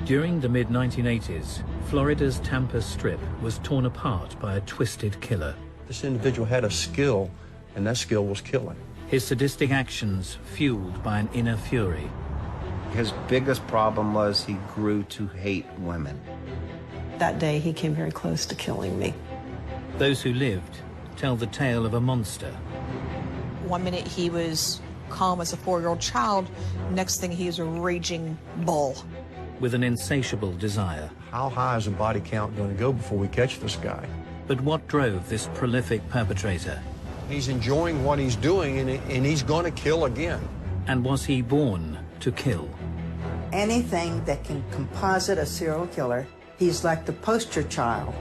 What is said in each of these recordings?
During the mid-1980s, Florida's Tampa Strip was torn apart by a twisted killer. This individual had a skill, and that skill was killing. His sadistic actions fueled by an inner fury. His biggest problem was he grew to hate women. That day, he came very close to killing me. Those who lived tell the tale of a monster. One minute he was calm as a 4-year-old child, next thing he was a raging bull. With an insatiable desire. How high is the body count going to go before we catch this guy? But what drove this prolific perpetrator? He's enjoying what he's doing, and he's going to kill again. And was he born to kill? Anything that can composite a serial killer, he's like the poster child.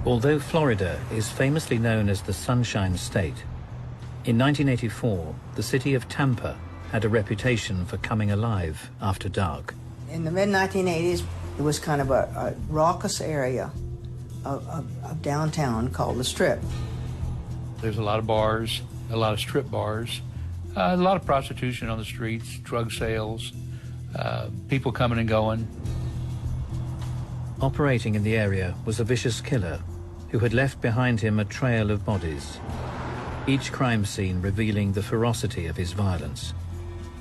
Although Florida is famously known as the Sunshine State, in 1984, the city of Tampa had a reputation for coming alive after dark. In the mid-1980s, it was kind of a raucous area of downtown called the Strip. There's a lot of bars, a lot of strip bars, a lot of prostitution on the streets, drug sales, people coming and going. Operating in the area was a vicious killer who had left behind him a trail of bodies, each crime scene revealing the ferocity of his violence.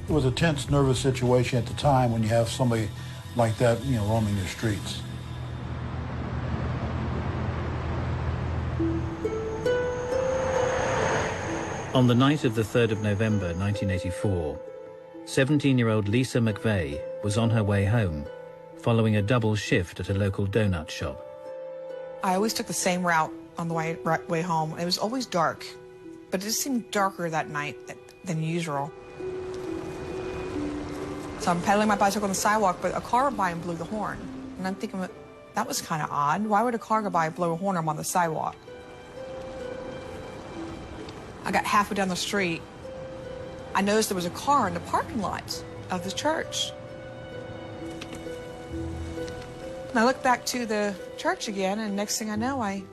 It was a tense, nervous situation at the time when you have somebody like that, roaming the streets. On the night of the 3rd of November 1984, 17-year-old Lisa McVeigh was on her way home, following a double shift at a local donut shop. I always took the same route on the way home. It was always dark, but it just seemed darker that night than usual. So I'm pedaling my bicycle on the sidewalk, but a car went by and blew the horn. And I'm thinking, that was kind of odd. Why would a car go by and blow a horn? I'm on the sidewalk. I got halfway down the street. I noticed there was a car in the parking lot of the church. And I looked back to the church again, and next thing I know, I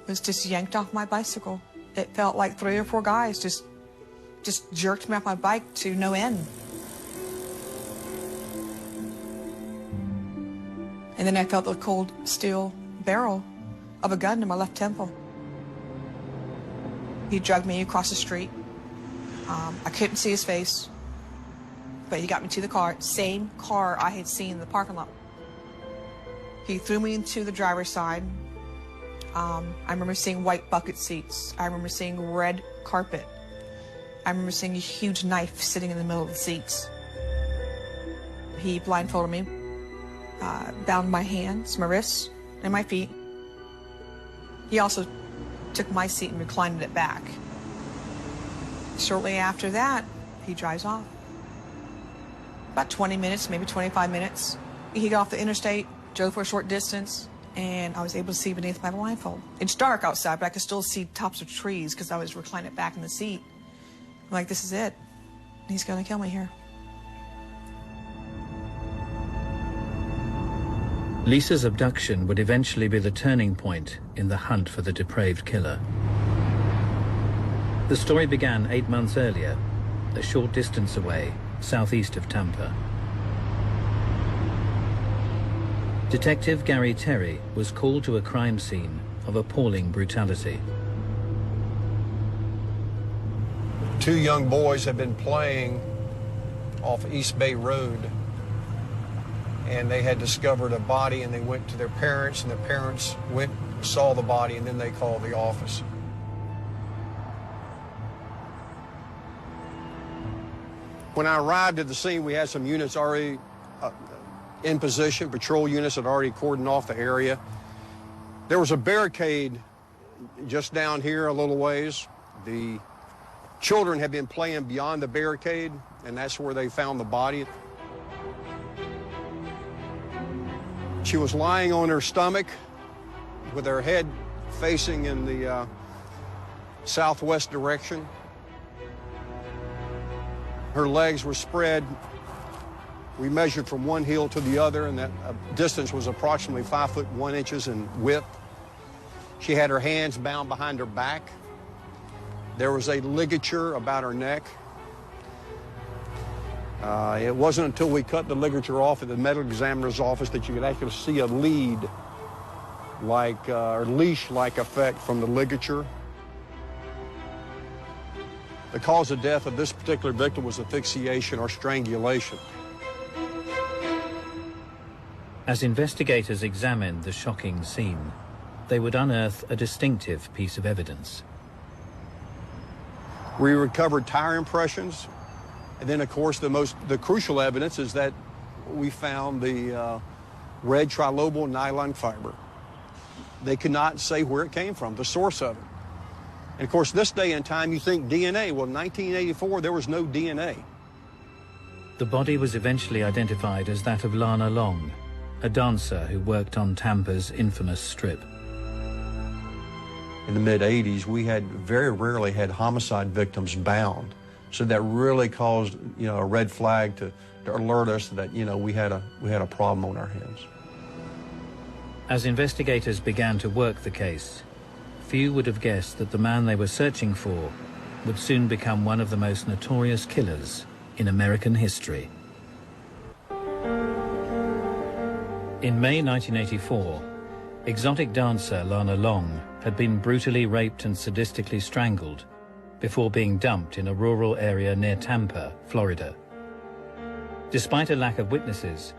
was just yanked off my bicycle. It felt like 3 or 4 guys just jerked me off my bike to no end. And then I felt the cold steel barrel of a gun in my left temple. He dragged me across the street. I couldn't see his face, but he got me to the car, same car I had seen in the parking lot. He threw me into the driver's side. I remember seeing white bucket seats. I remember seeing red carpet. I remember seeing a huge knife sitting in the middle of the seats. He blindfolded me, bound my hands, my wrists, and my feet. He also took my seat and reclined it back. Shortly after that, he drives off. About 20 minutes, maybe 25 minutes. He got off the interstate, drove for a short distance, and I was able to see beneath my blindfold. It's dark outside, but I could still see tops of trees because I was reclining back in the seat. I'm like, this is it. He's gonna kill me here. Lisa's abduction would eventually be the turning point in the hunt for the depraved killer. The story began 8 months earlier, a short distance away, southeast of Tampa. Detective Gary Terry was called to a crime scene of appalling brutality. 2 young boys had been playing off East Bay Road, and they had discovered a body, and they went to their parents, and the parents went, saw the body, and then they called the office. When I arrived at the scene, we had some units already in position. Patrol units had already cordoned off the area. There was a barricade just down here a little ways. The children had been playing beyond the barricade, and that's where they found the body. She was lying on her stomach with her head facing in the southwest direction. Her legs were spread. We measured from one heel to the other, and that distance was approximately 5 foot 1 inches in width. She had her hands bound behind her back. There was a ligature about her neck. It wasn't until we cut the ligature off at the medical examiner's office that you could actually see a lead like or leash-like effect from the ligature. The cause of death of this particular victim was asphyxiation or strangulation. As investigators examined the shocking scene, they would unearth a distinctive piece of evidence. We recovered tire impressions, and then, of course, the crucial evidence is that we found the red trilobal nylon fiber. They could not say where it came from, the source of it. And, of course, this day and time, you think DNA. Well, in 1984, there was no DNA. The body was eventually identified as that of Lana Long, a dancer who worked on Tampa's infamous strip. In the mid-'80s, we had very rarely had homicide victims bound. So that really caused, a red flag to alert us that, we had a problem on our hands. As investigators began to work the case, few would have guessed that the man they were searching for would soon become one of the most notorious killers in American history. In May 1984, exotic dancer Lana Long had been brutally raped and sadistically strangled before being dumped in a rural area near Tampa, Florida. Despite a lack of witnesses,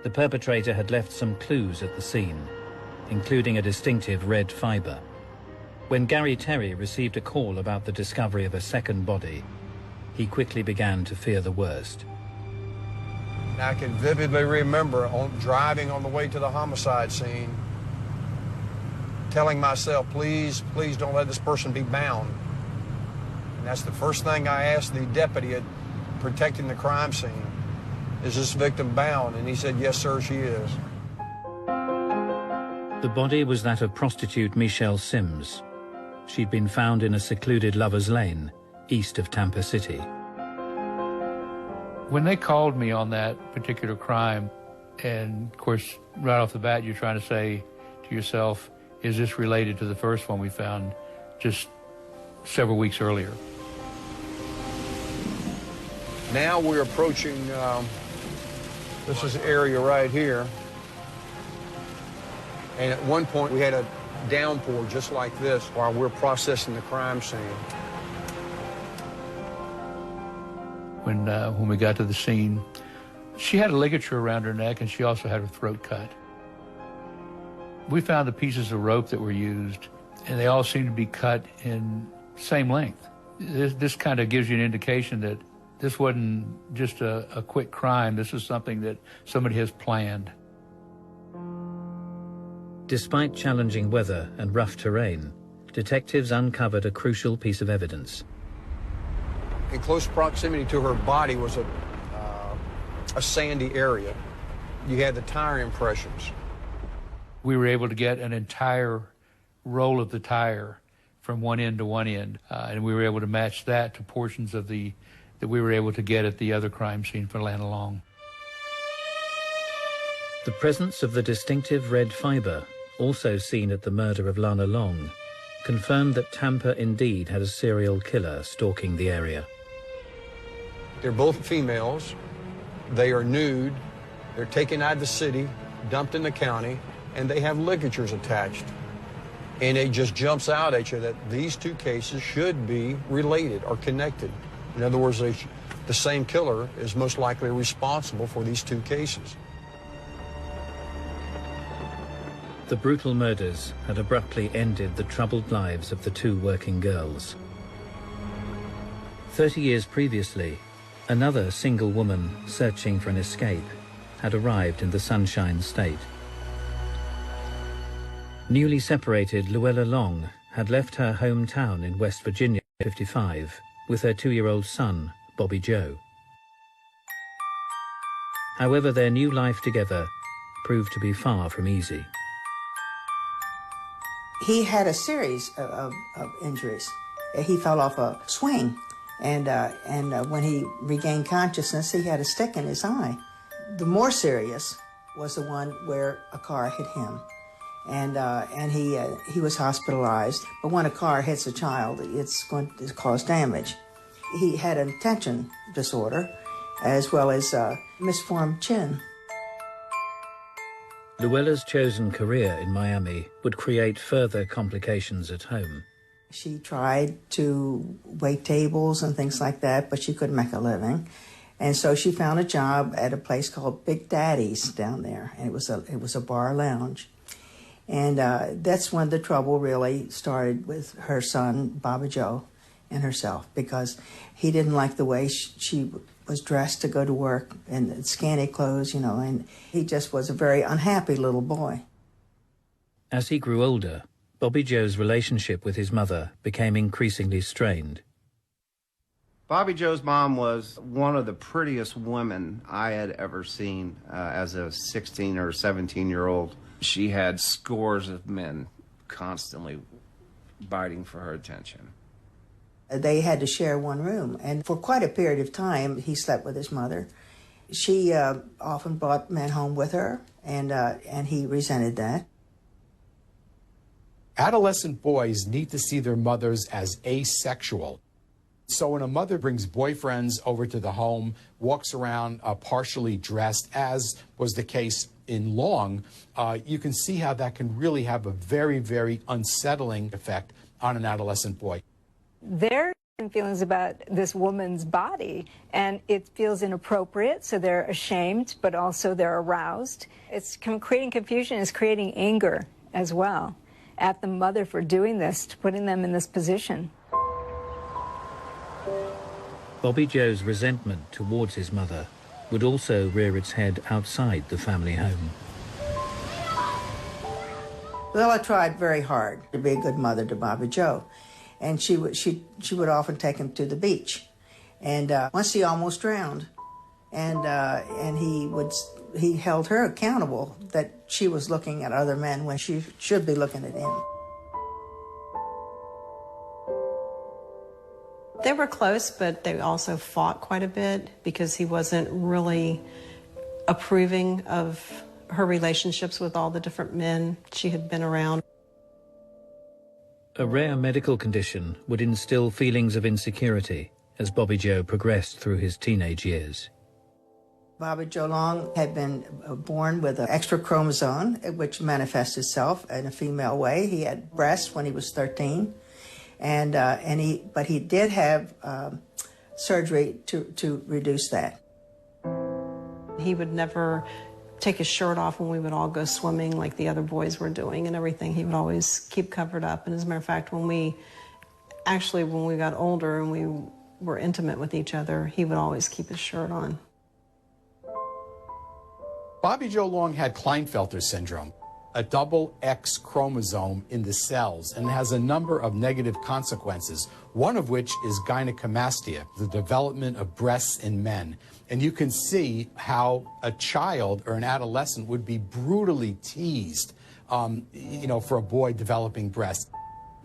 the perpetrator had left some clues at the scene, including a distinctive red fiber. When Gary Terry received a call about the discovery of a second body, he quickly began to fear the worst. I can vividly remember driving on the way to the homicide scene, telling myself, please, please don't let this person be bound. And that's the first thing I asked the deputy at protecting the crime scene. Is this victim bound? And he said, yes, sir, she is. The body was that of prostitute Michelle Sims. She'd been found in a secluded lover's lane, east of Tampa City. When they called me on that particular crime, and of course, right off the bat, you're trying to say to yourself, is this related to the first one we found just several weeks earlier? Now we're approaching, this is the area right here. And at one point we had a downpour just like this while we're processing the crime scene. When we got to the scene, she had a ligature around her neck and she also had her throat cut. We found the pieces of rope that were used, and they all seemed to be cut in same length. This kind of gives you an indication that this wasn't just a quick crime. This is something that somebody has planned. Despite challenging weather and rough terrain, detectives uncovered a crucial piece of evidence. In close proximity to her body was a sandy area. You had the tire impressions. We were able to get an entire roll of the tire from one end to one end, and we were able to match that to portions of that we were able to get at the other crime scene for Lana Long. The presence of the distinctive red fiber, also seen at the murder of Lana Long, confirmed that Tampa indeed had a serial killer stalking the area. They're both females. They are nude. They're taken out of the city, dumped in the county, and they have ligatures attached. And it just jumps out at you that these two cases should be related or connected. In other words, the same killer is most likely responsible for these two cases. The brutal murders had abruptly ended the troubled lives of the two working girls. 30 years previously, another single woman searching for an escape had arrived in the Sunshine State. Newly separated Luella Long had left her hometown in West Virginia at 55 with her 2-year-old son, Bobby Joe. However, their new life together proved to be far from easy. He had a series of injuries. He fell off a swing, and when he regained consciousness, he had a stick in his eye. The more serious was the one where a car hit him, and he was hospitalized. But when a car hits a child, it's going to cause damage. He had an attention disorder, as well as a misformed chin. Luella's chosen career in Miami would create further complications at home. She tried to wait tables and things like that, but she couldn't make a living. And so she found a job at a place called Big Daddy's down there, and it was a bar lounge. And that's when the trouble really started with her son, Bobby Joe, and herself, because he didn't like the way she was dressed to go to work in scanty clothes, you know, and he just was a very unhappy little boy. As he grew older, Bobby Joe's relationship with his mother became increasingly strained. Bobby Joe's mom was one of the prettiest women I had ever seen as a 16 or 17-year-old. She had scores of men constantly biting for her attention. They had to share one room, and for quite a period of time, he slept with his mother. She often brought men home with her, and he resented that. Adolescent boys need to see their mothers as asexual. So when a mother brings boyfriends over to the home, walks around partially dressed, as was the case in Long, you can see how that can really have a very, very unsettling effect on an adolescent boy. Their feelings about this woman's body, and it feels inappropriate, so they're ashamed, but also they're aroused. It's creating confusion, it's creating anger as well at the mother for doing this, putting them in this position. Bobby Joe's resentment towards his mother would also rear its head outside the family home. Luella tried very hard to be a good mother to Bobby Joe, and she would often take him to the beach, and once he almost drowned, and he held her accountable that she was looking at other men when she should be looking at him. They were close, but they also fought quite a bit because he wasn't really approving of her relationships with all the different men she had been around. A rare medical condition would instill feelings of insecurity as Bobby Joe progressed through his teenage years. Bobby Joe Long had been born with an extra chromosome, which manifests itself in a female way. He had breasts when he was 13, but he did have surgery to reduce that. He would never take his shirt off when we would all go swimming like the other boys were doing and everything. He would always keep covered up. And as a matter of fact, when we got older and we were intimate with each other, he would always keep his shirt on. Bobby Joe Long had Klinefelter syndrome, a double X chromosome in the cells, and has a number of negative consequences, one of which is gynecomastia, the development of breasts in men. And you can see how a child or an adolescent would be brutally teased, for a boy developing breasts.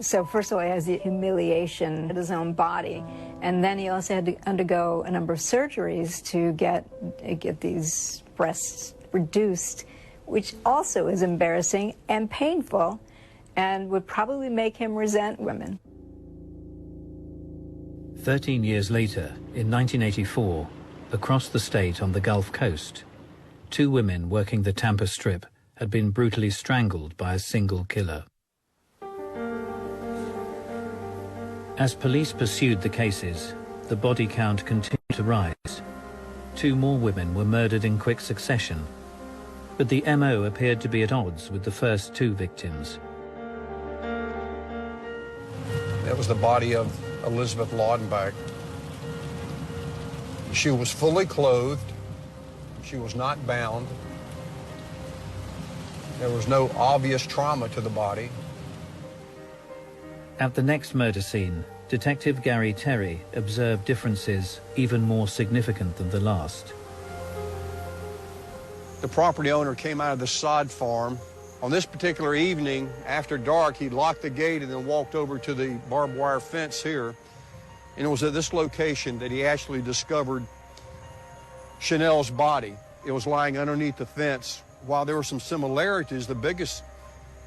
So first of all, he has the humiliation of his own body, and then he also had to undergo a number of surgeries to get these breasts reduced, which also is embarrassing and painful and would probably make him resent women. 13 years later, in 1984, across the state on the Gulf Coast, 2 women working the Tampa Strip had been brutally strangled by a single killer. As police pursued the cases, the body count continued to rise. 2 more women were murdered in quick succession, but the MO appeared to be at odds with the first 2 victims. That was the body of Elizabeth Laudenbach. She was fully clothed. She was not bound. There was no obvious trauma to the body. At the next murder scene, Detective Gary Terry observed differences even more significant than the last. The property owner came out of the sod farm. On this particular evening, after dark, he locked the gate and then walked over to the barbed wire fence here. And it was at this location that he actually discovered Chanel's body. It was lying underneath the fence. While there were some similarities, the biggest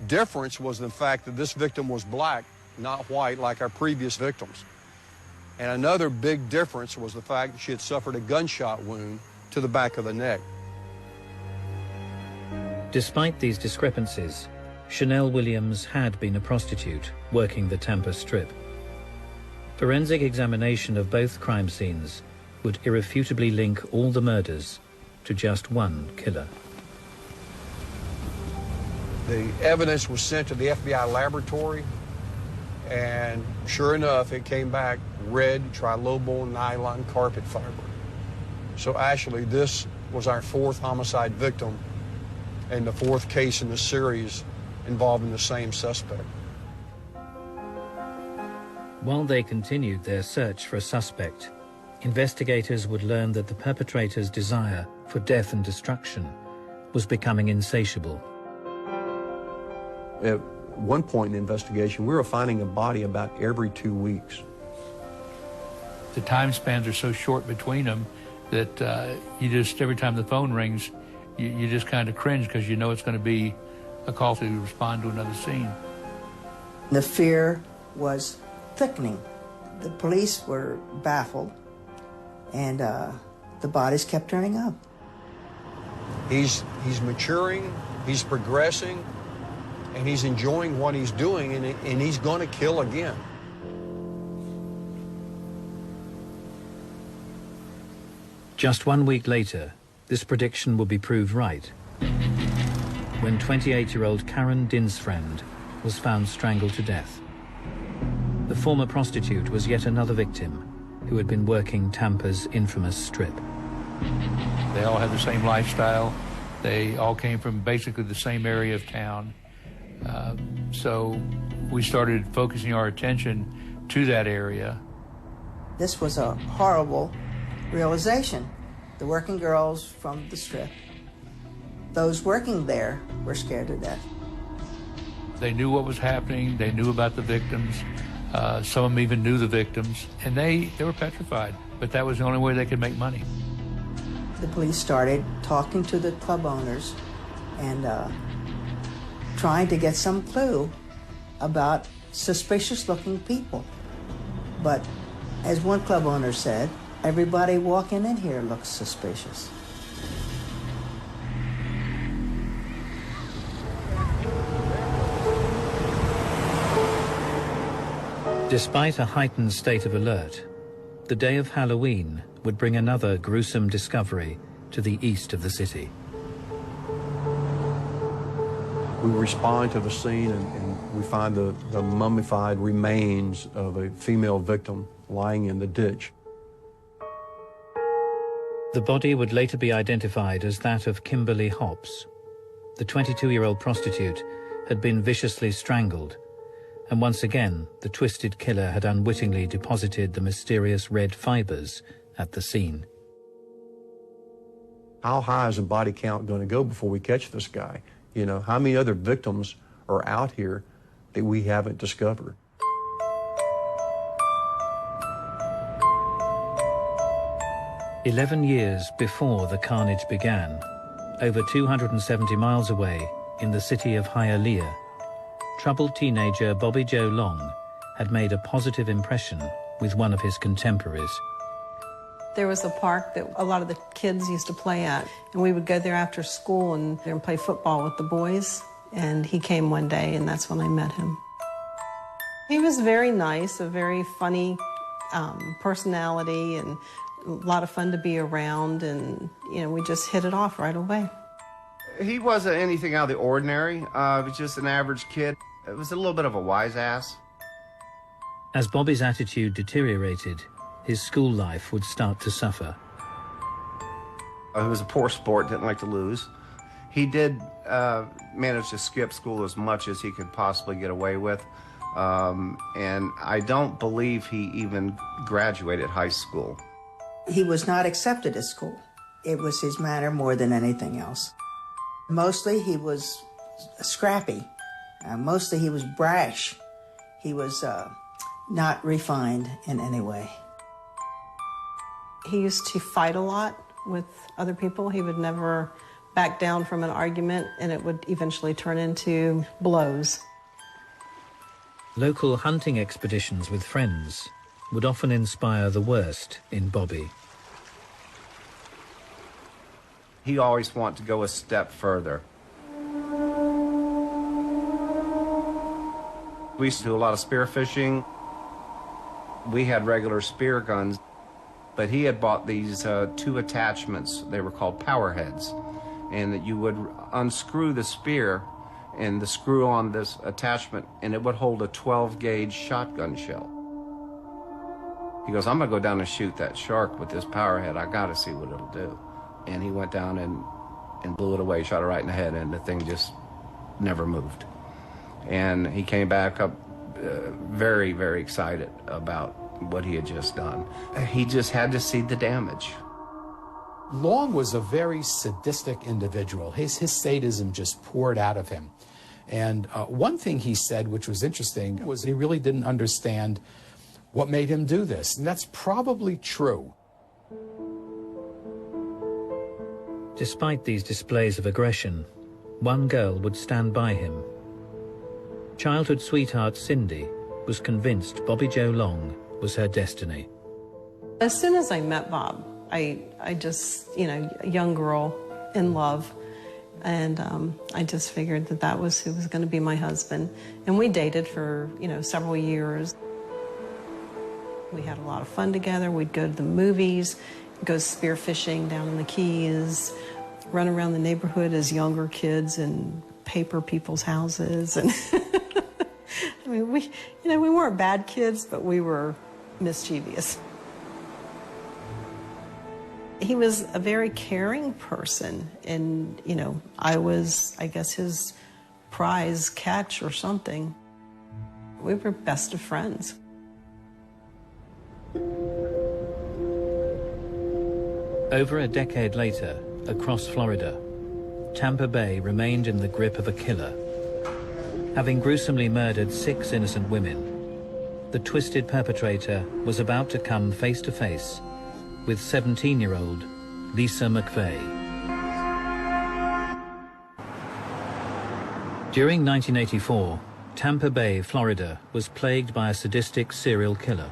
difference was the fact that this victim was black, not white like our previous victims. And another big difference was the fact that she had suffered a gunshot wound to the back of the neck. Despite these discrepancies, Chanel Williams had been a prostitute working the Tampa Strip. Forensic examination of both crime scenes would irrefutably link all the murders to just one killer. The evidence was sent to the FBI laboratory, and sure enough, it came back red trilobal nylon carpet fiber. So actually, this was our fourth homicide victim and the fourth case in the series involving the same suspect. While they continued their search for a suspect, investigators would learn that the perpetrator's desire for death and destruction was becoming insatiable. At one point in the investigation, we were finding a body about every 2 weeks. The time spans are so short between them that you just, every time the phone rings, you just kind of cringe because you know it's going to be a call to respond to another scene. The fear was thickening. The police were baffled, and the bodies kept turning up. He's maturing, he's progressing, and he's enjoying what he's doing, and he's going to kill again. Just 1 week later, this prediction would be proved right, when 28-year-old Karen Dinsfriend was found strangled to death. The former prostitute was yet another victim who had been working Tampa's infamous strip. They all had the same lifestyle. They all came from basically the same area of town. So we started focusing our attention to that area. This was a horrible realization. The working girls from the strip, those working there were scared to death. They knew what was happening. They knew about the victims. Some of them even knew the victims, and they were petrified, but that was the only way they could make money. The police started talking to the club owners and trying to get some clue about suspicious-looking people. But as one club owner said, everybody walking in here looks suspicious. Despite a heightened state of alert, the day of Halloween would bring another gruesome discovery to the east of the city. We respond to the scene and we find the mummified remains of a female victim lying in the ditch. The body would later be identified as that of Kimberly Hobbs. The 22-year-old prostitute had been viciously strangled, and once again, the twisted killer had unwittingly deposited the mysterious red fibers at the scene. How high is the body count going to go before we catch this guy? You know, how many other victims are out here that we haven't discovered? "11 years before the carnage began, over 270 miles away in the city of Hialeah, troubled teenager Bobby Joe Long had made a positive impression with one of his contemporaries. There was a park that a lot of the kids used to play at, and we would go there after school and play football with the boys. And he came one day, and that's when I met him. He was very nice, a very funny personality, and a lot of fun to be around, and we just hit it off right away. He wasn't anything out of the ordinary. He was just an average kid. It was a little bit of a wise ass. As Bobby's attitude deteriorated, his school life would start to suffer. He was a poor sport, didn't like to lose. He did manage to skip school as much as he could possibly get away with. And I don't believe he even graduated high school. He was not accepted at school. It was his manner more than anything else. Mostly he was scrappy. Mostly he was brash. He was not refined in any way. He used to fight a lot with other people. He would never back down from an argument, and it would eventually turn into blows. Local hunting expeditions with friends would often inspire the worst in Bobby. He always wanted to go a step further. We used to do a lot of spear fishing. We had regular spear guns, but he had bought these two attachments. They were called power heads, and that you would unscrew the spear and the screw on this attachment, and it would hold a 12-gauge shotgun shell. He goes, I'm gonna go down and shoot that shark with this power head. I gotta see what it'll do. And he went down and blew it away, shot it right in the head, and the thing just never moved. And he came back up very, very excited about what he had just done. He just had to see the damage. Long was a very sadistic individual. His sadism just poured out of him. And one thing he said, which was interesting, was he really didn't understand what made him do this. And that's probably true. Despite these displays of aggression, one girl would stand by him. Childhood sweetheart Cindy was convinced Bobby Joe Long was her destiny. As soon as I met Bob, I just, a young girl in love, and I just figured that that was who was going to be my husband. And we dated for, several years. We had a lot of fun together. We'd go to the movies, go spearfishing down in the Keys, run around the neighborhood as younger kids and paper people's houses. And I mean, we weren't bad kids, but we were mischievous. He was a very caring person, and, I was, I guess, his prize catch or something. We were best of friends. Over a decade later, across Florida, Tampa Bay remained in the grip of a killer. Having gruesomely murdered 6 innocent women, the twisted perpetrator was about to come face to face with 17-year-old Lisa McVeigh. During 1984, Tampa Bay, Florida, was plagued by a sadistic serial killer.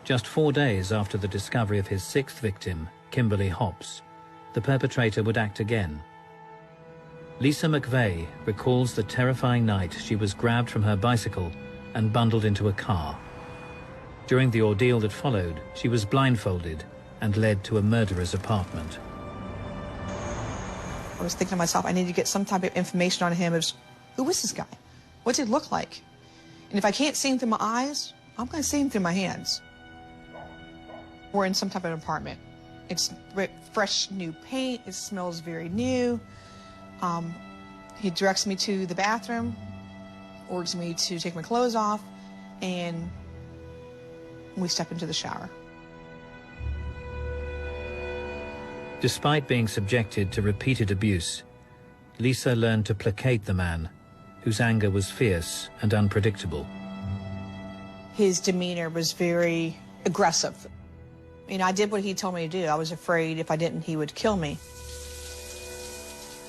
Just 4 days after the discovery of his 6th victim, Kimberly Hobbs, the perpetrator would act again. Lisa McVeigh recalls the terrifying night she was grabbed from her bicycle and bundled into a car. During the ordeal that followed, she was blindfolded and led to a murderer's apartment. I was thinking to myself, I need to get some type of information on him. Who is this guy? What's he look like? And if I can't see him through my eyes, I'm going to see him through my hands. We're in some type of apartment. It's fresh new paint. It smells very new. He directs me to the bathroom, orders me to take my clothes off, and we step into the shower. Despite being subjected to repeated abuse, Lisa learned to placate the man, whose anger was fierce and unpredictable. His demeanor was very aggressive. I did what he told me to do. I was afraid if I didn't, he would kill me.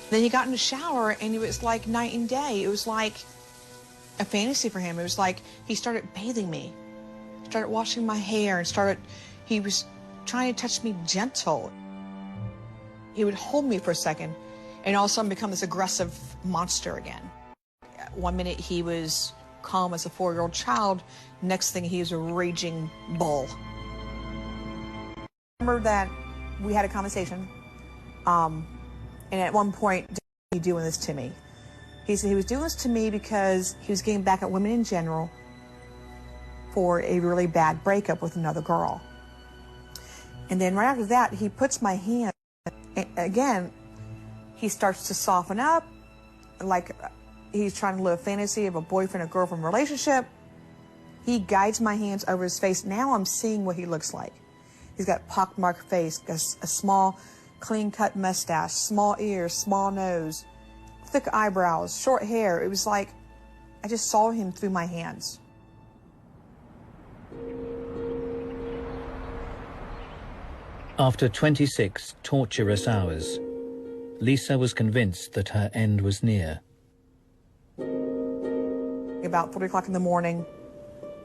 Then he got in the shower, and it was like night and day. It was like a fantasy for him. It was like he started bathing me, started washing my hair, and he was trying to touch me gentle. He would hold me for a second and all of a sudden become this aggressive monster again. One minute he was calm as a 4-year-old child, next thing he was a raging bull. I remember that we had a conversation, and at one point, he was doing this to me. He said he was doing this to me because he was getting back at women in general for a really bad breakup with another girl. And then right after that, he puts my hand. Again, he starts to soften up, like he's trying to live a fantasy of a boyfriend and girlfriend relationship. He guides my hands over his face. Now I'm seeing what he looks like. He's got pockmarked face, a small clean-cut mustache, small ears, small nose, thick eyebrows, short hair. It was like I just saw him through my hands. After 26 torturous hours, Lisa was convinced that her end was near. About 3 o'clock in the morning,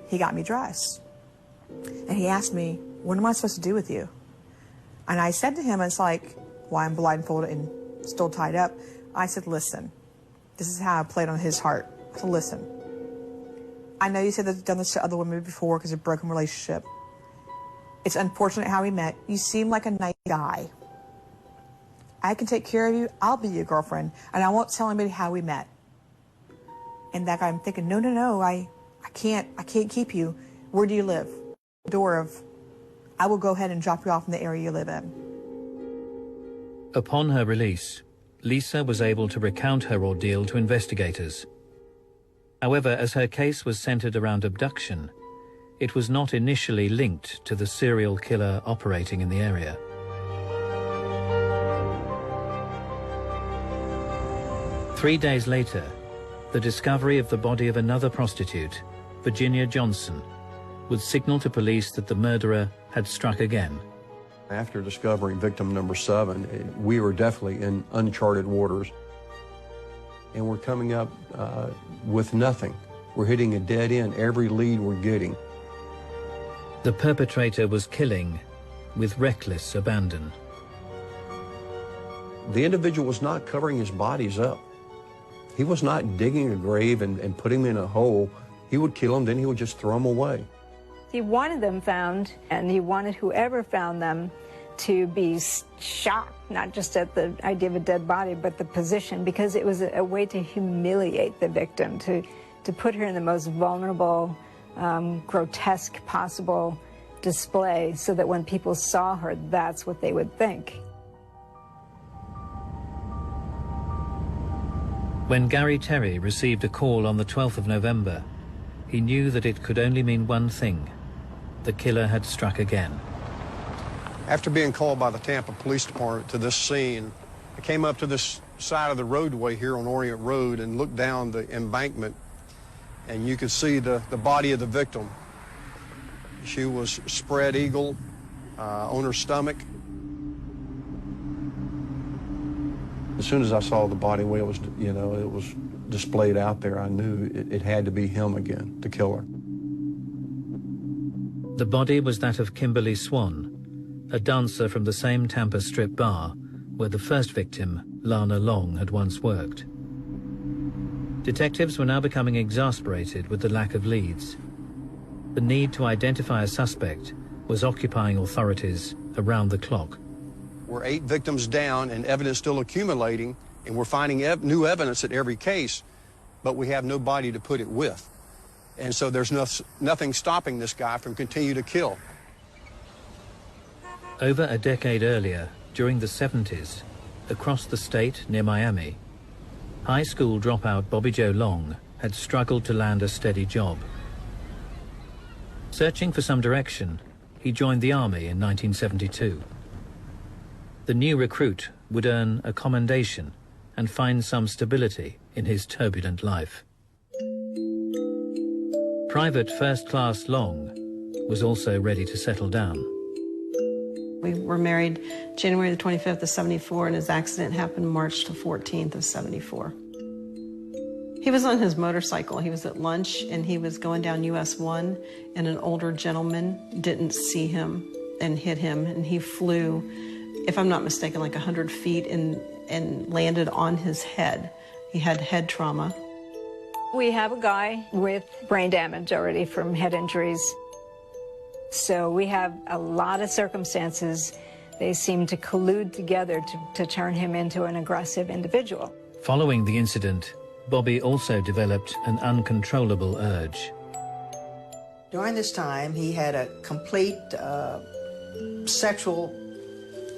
he got me dressed. And he asked me, what am I supposed to do with you? And I said to him, it's like, why I'm blindfolded and still tied up. I said, listen, this is how I played on his heart. I said, listen, I know you said that you've done this to other women before because of a broken relationship. It's unfortunate how we met. You seem like a nice guy. I can take care of you. I'll be your girlfriend. And I won't tell anybody how we met. And that guy, I'm thinking, no, I can't keep you. Where do you live? Door of, I will go ahead and drop you off in the area you live in. Upon her release, Lisa was able to recount her ordeal to investigators. However, as her case was centered around abduction, it was not initially linked to the serial killer operating in the area. Three days later, the discovery of the body of another prostitute, Virginia Johnson, would signal to police that the murderer had struck again. After discovering victim number 7, we were definitely in uncharted waters. And we're coming up with nothing. We're hitting a dead end every lead we're getting. The perpetrator was killing with reckless abandon. The individual was not covering his bodies up. He was not digging a grave and putting him in a hole. He would kill them, then he would just throw them away. He wanted them found, and he wanted whoever found them to be shocked, not just at the idea of a dead body, but the position, because it was a way to humiliate the victim, to put her in the most vulnerable, grotesque possible display, so that when people saw her, that's what they would think. When Gary Terry received a call on the 12th of November, he knew that it could only mean one thing: the killer had struck again. After being called by the Tampa Police Department to this scene, I came up to this side of the roadway here on Orient Road and looked down the embankment, and you could see the body of the victim. She was spread eagle on her stomach. As soon as I saw the body, the way it was, it was displayed out there, I knew it had to be him again, the killer. The body was that of Kimberly Swan, a dancer from the same Tampa Strip bar where the first victim, Lana Long, had once worked. Detectives were now becoming exasperated with the lack of leads. The need to identify a suspect was occupying authorities around the clock. We're 8 victims down and evidence still accumulating, and we're finding new evidence at every case, but we have nobody to put it with. And so there's nothing stopping this guy from continuing to kill. Over a decade earlier, during the 70s, across the state near Miami, high school dropout Bobby Joe Long had struggled to land a steady job. Searching for some direction, he joined the Army in 1972. The new recruit would earn a commendation and find some stability in his turbulent life. Private First Class Long was also ready to settle down. We were married January the 25th of 74, and his accident happened March the 14th of 74. He was on his motorcycle. He was at lunch, and he was going down US 1, and an older gentleman didn't see him and hit him, and he flew, if I'm not mistaken, like 100 feet and landed on his head. He had head trauma. We have a guy with brain damage already from head injuries. So we have a lot of circumstances. They seem to collude together to turn him into an aggressive individual. Following the incident, Bobby also developed an uncontrollable urge. During this time, he had a complete sexual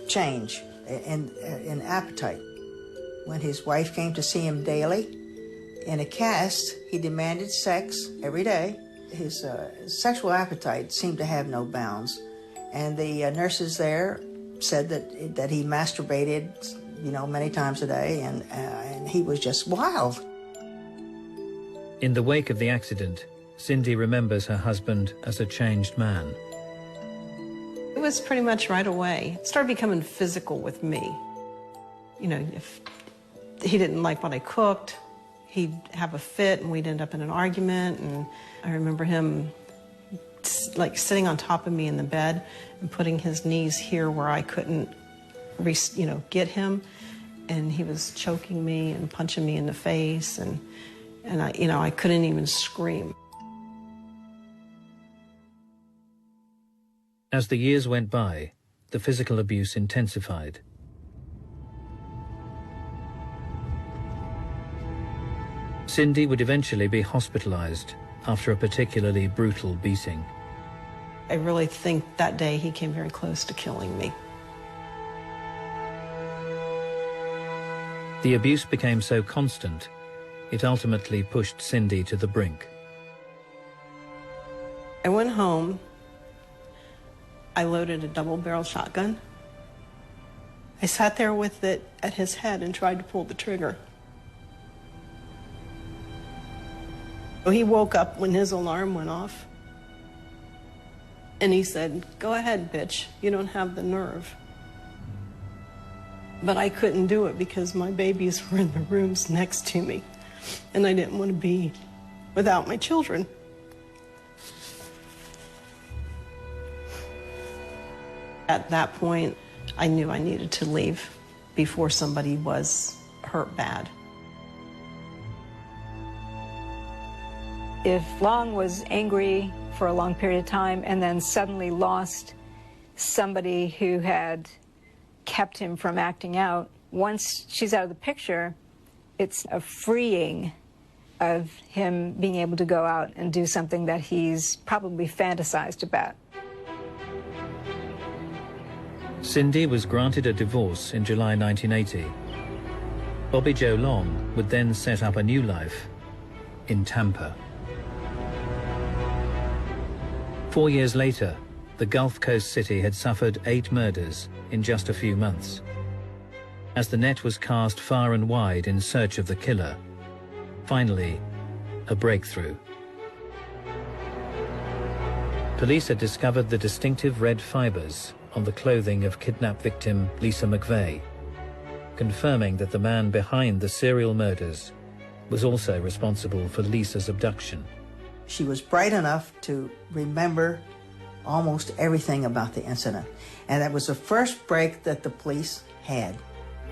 change in appetite. When his wife came to see him daily, in a cast, he demanded sex every day. His sexual appetite seemed to have no bounds, and the nurses there said that he masturbated, many times a day, and he was just wild. In the wake of the accident, Cindy remembers her husband as a changed man. It was pretty much right away. It started becoming physical with me. If he didn't like what I cooked, he'd have a fit and we'd end up in an argument. And I remember him like sitting on top of me in the bed and putting his knees here where I couldn't, get him. And he was choking me and punching me in the face. And I couldn't even scream. As the years went by, the physical abuse intensified. Cindy would eventually be hospitalized after a particularly brutal beating. I really think that day he came very close to killing me. The abuse became so constant, it ultimately pushed Cindy to the brink. I went home. I loaded a double-barrel shotgun. I sat there with it at his head and tried to pull the trigger. He woke up when his alarm went off. And he said, "Go ahead, bitch, you don't have the nerve." But I couldn't do it because my babies were in the rooms next to me. And I didn't want to be without my children. At that point, I knew I needed to leave before somebody was hurt bad. If Long was angry for a long period of time and then suddenly lost somebody who had kept him from acting out, once she's out of the picture, it's a freeing of him being able to go out and do something that he's probably fantasized about. Cindy was granted a divorce in July 1980. Bobby Joe Long would then set up a new life in Tampa. 4 years later, the Gulf Coast city had suffered 8 murders in just a few months. As the net was cast far and wide in search of the killer, finally, a breakthrough. Police had discovered the distinctive red fibers on the clothing of kidnapped victim Lisa McVeigh, confirming that the man behind the serial murders was also responsible for Lisa's abduction. She was bright enough to remember almost everything about the incident, and that was the first break that the police had.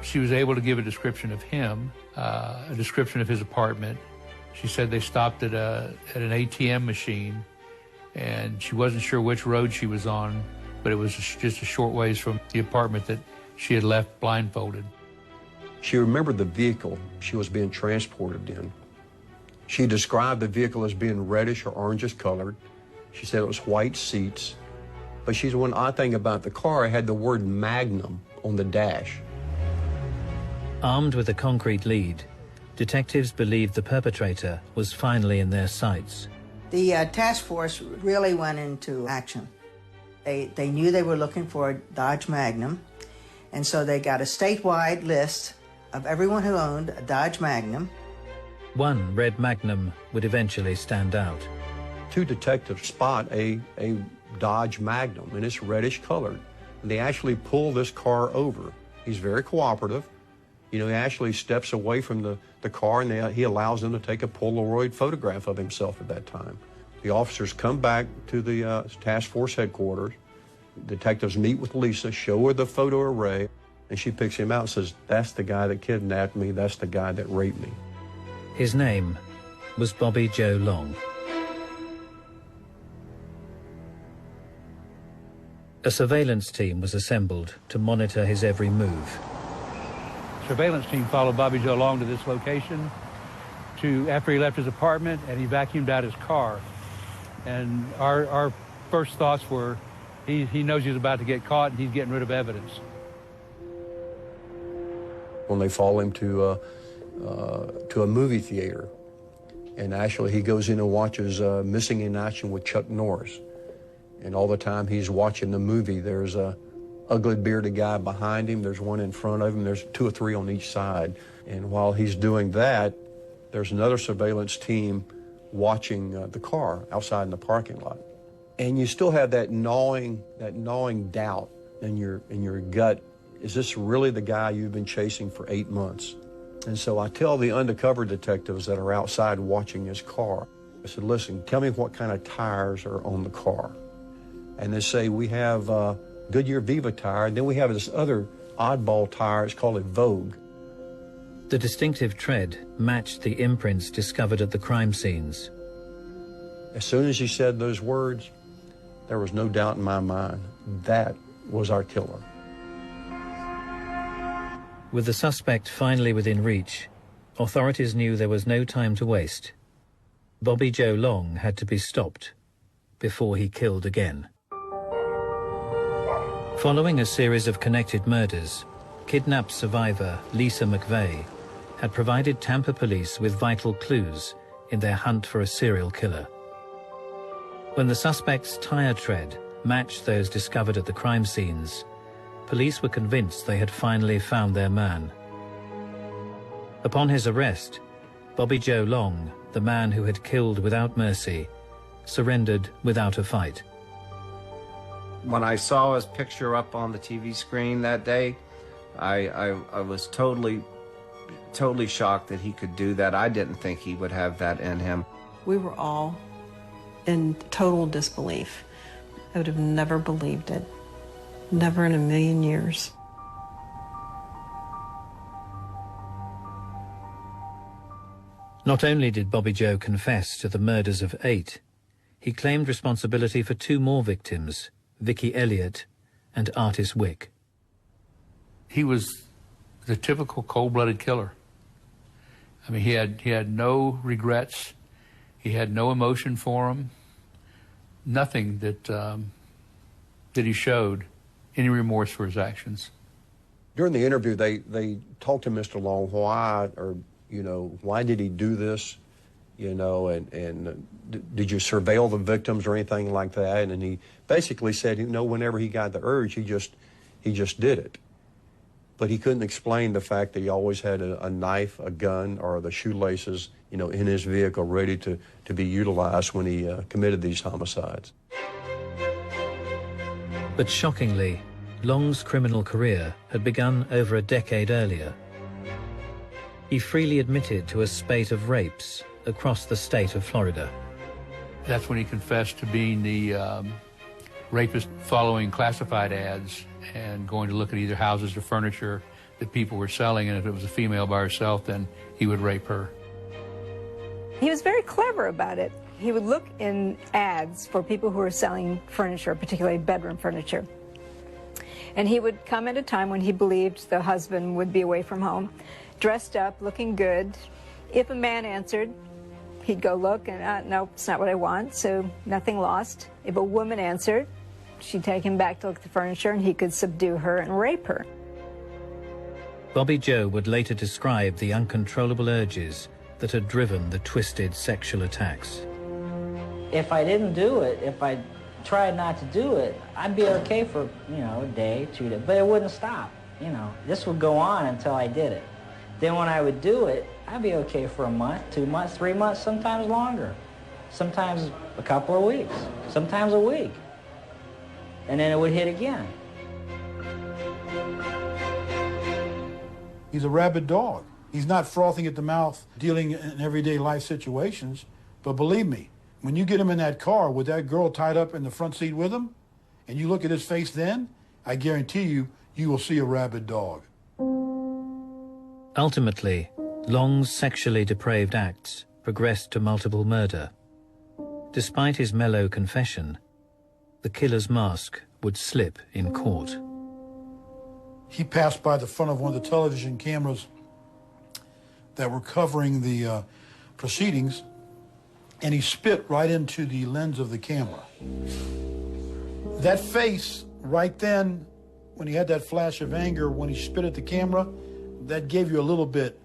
She was able to give a description of him, a description of his apartment. She said they stopped at an ATM machine, and she wasn't sure which road she was on, but it was just a short ways from the apartment that she had left blindfolded. She remembered the vehicle she was being transported in. She described the vehicle as being reddish or orangish colored. She said it was white seats. But she's one odd thing about the car, it had the word Magnum on the dash. Armed with a concrete lead, detectives believed the perpetrator was finally in their sights. The task force really went into action. They knew they were looking for a Dodge Magnum, and so they got a statewide list of everyone who owned a Dodge Magnum. One red Magnum would eventually stand out. 2 detectives spot a Dodge Magnum, and it's reddish colored. And they actually pull this car over. He's very cooperative. He actually steps away from the car, and he allows them to take a Polaroid photograph of himself at that time. The officers come back to the task force headquarters. Detectives meet with Lisa, show her the photo array, and she picks him out and says, "That's the guy that kidnapped me. That's the guy that raped me." His name was Bobby Joe Long. A surveillance team was assembled to monitor his every move. Surveillance team followed Bobby Joe Long to this location after he left his apartment, and he vacuumed out his car. And our first thoughts were, he knows he's about to get caught, and he's getting rid of evidence. When they follow him to a movie theater, and actually he goes in and watches Missing in Action with Chuck Norris. And all the time he's watching the movie, there's a ugly bearded guy behind him. There's one in front of him. There's 2 or 3 on each side. And while he's doing that, there's another surveillance team watching the car outside in the parking lot. And you still have that gnawing doubt in your gut. Is this really the guy you've been chasing for 8 months? And so I tell the undercover detectives that are outside watching his car, I said, listen, tell me what kind of tires are on the car. And they say, we have Goodyear Viva tire, and then we have this other oddball tire, it's called a Vogue. The distinctive tread matched the imprints discovered at the crime scenes. As soon as he said those words, there was no doubt in my mind that was our killer. With the suspect finally within reach, authorities knew there was no time to waste. Bobby Joe Long had to be stopped before he killed again. Following a series of connected murders, kidnapped survivor Lisa McVeigh had provided Tampa police with vital clues in their hunt for a serial killer. When the suspect's tire tread matched those discovered at the crime scenes, police were convinced they had finally found their man. Upon his arrest, Bobby Joe Long, the man who had killed without mercy, surrendered without a fight. When I saw his picture up on the TV screen that day, I was totally shocked that he could do that. I didn't think he would have that in him. We were all in total disbelief. I would have never believed it. Never in a million years. Not only did Bobby Joe confess to the murders of 8, he claimed responsibility for 2 more victims, Vicky Elliott and Artis Wick. He was the typical cold-blooded killer. I mean, he had no regrets. He had no emotion for him. Nothing that he showed any remorse for his actions. During the interview, they talked to Mr. Long why did he do this, and did you surveil the victims or anything like that? And he basically said, whenever he got the urge, he just did it. But he couldn't explain the fact that he always had a knife, a gun, or the shoelaces, in his vehicle ready to be utilized when he committed these homicides. But shockingly, Long's criminal career had begun over a decade earlier. He freely admitted to a spate of rapes across the state of Florida. That's when he confessed to being the rapist, following classified ads and going to look at either houses or furniture that people were selling, and if it was a female by herself, then he would rape her. He was very clever about it. He would look in ads for people who were selling furniture, particularly bedroom furniture. And he would come at a time when he believed the husband would be away from home, dressed up, looking good. If a man answered, he'd go look and, nope, it's not what I want, so nothing lost. If a woman answered, she'd take him back to look at the furniture and he could subdue her and rape her. Bobby Joe would later describe the uncontrollable urges that had driven the twisted sexual attacks. If I didn't do it, if I tried not to do it, I'd be okay for, a day, 2 days, but it wouldn't stop. This would go on until I did it. Then when I would do it, I'd be okay for a month, 2 months, 3 months, sometimes longer. Sometimes a couple of weeks, sometimes a week. And then it would hit again. He's a rabid dog. He's not frothing at the mouth, dealing in everyday life situations. But believe me, when you get him in that car with that girl tied up in the front seat with him, and you look at his face then, I guarantee you, you will see a rabid dog. Ultimately, Long's sexually depraved acts progressed to multiple murder. Despite his mellow confession, the killer's mask would slip in court. He passed by the front of one of the television cameras that were covering the proceedings, and he spit right into the lens of the camera. That face right then, when he had that flash of anger, when he spit at the camera, that gave you a little bit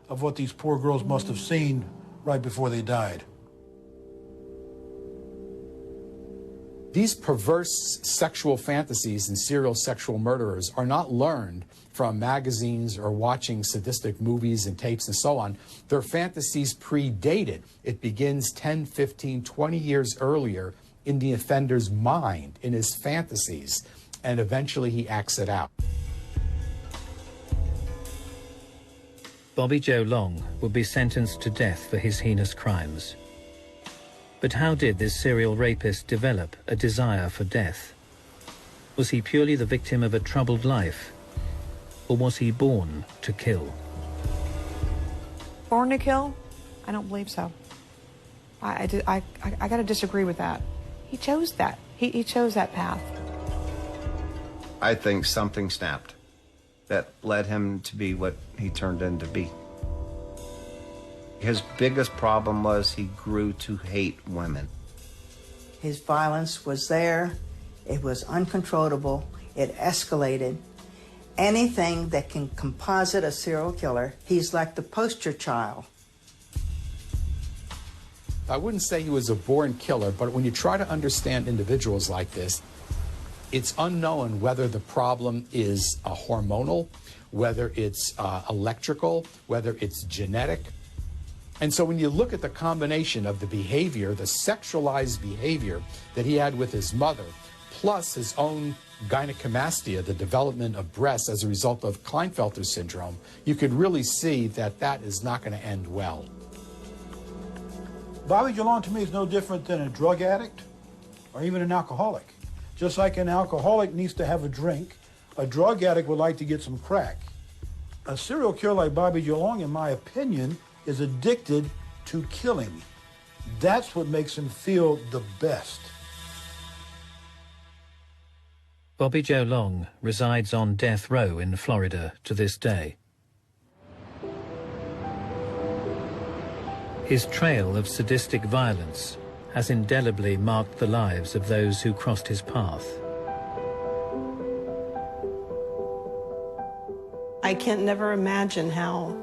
of what these poor girls must have seen right before they died. These perverse sexual fantasies in serial sexual murderers are not learned from magazines or watching sadistic movies and tapes and so on. Their fantasies predated. It begins 10, 15, 20 years earlier in the offender's mind, in his fantasies, and eventually he acts it out. Bobby Joe Long would be sentenced to death for his heinous crimes. But how did this serial rapist develop a desire for death? Was he purely the victim of a troubled life, or was he born to kill? Born to kill? I don't believe so. I got to disagree with that. He chose that. He chose that path. I think something snapped that led him to be what he turned into be. His biggest problem was he grew to hate women. His violence was there. It was uncontrollable. It escalated. Anything that can composite a serial killer, he's like the poster child. I wouldn't say he was a born killer, but when you try to understand individuals like this, it's unknown whether the problem is hormonal, whether it's electrical, whether it's genetic. And so when you look at the combination of the behavior, the sexualized behavior that he had with his mother, plus his own gynecomastia, the development of breasts as a result of Klinefelter syndrome, you could really see that that is not going to end well. Bobby Joe Long to me is no different than a drug addict or even an alcoholic. Just like an alcoholic needs to have a drink, a drug addict would like to get some crack. A serial killer like Bobby Joe Long, in my opinion, is addicted to killing. That's what makes him feel the best. Bobby Joe Long resides on death row in Florida to this day. His trail of sadistic violence has indelibly marked the lives of those who crossed his path. I can't never imagine how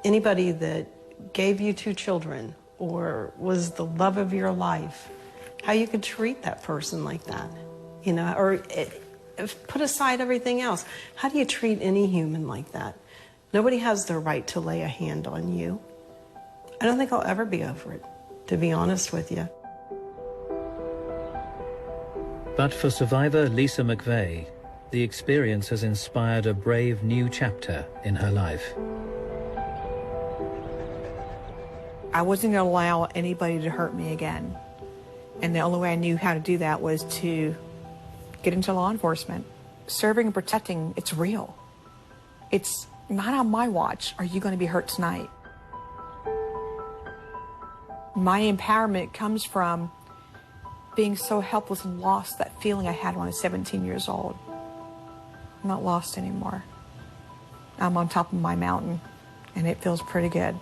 anybody that gave you 2 children or was the love of your life, how you could treat that person like that, you know, or put aside everything else. How do you treat any human like that? Nobody has the right to lay a hand on you. I don't think I'll ever be over it, to be honest with you. But for survivor Lisa McVeigh, the experience has inspired a brave new chapter in her life. I wasn't going to allow anybody to hurt me again. And the only way I knew how to do that was to get into law enforcement. Serving and protecting, it's real. It's not on my watch, are you going to be hurt tonight? My empowerment comes from being so helpless and lost, that feeling I had when I was 17 years old. I'm not lost anymore. I'm on top of my mountain, and it feels pretty good.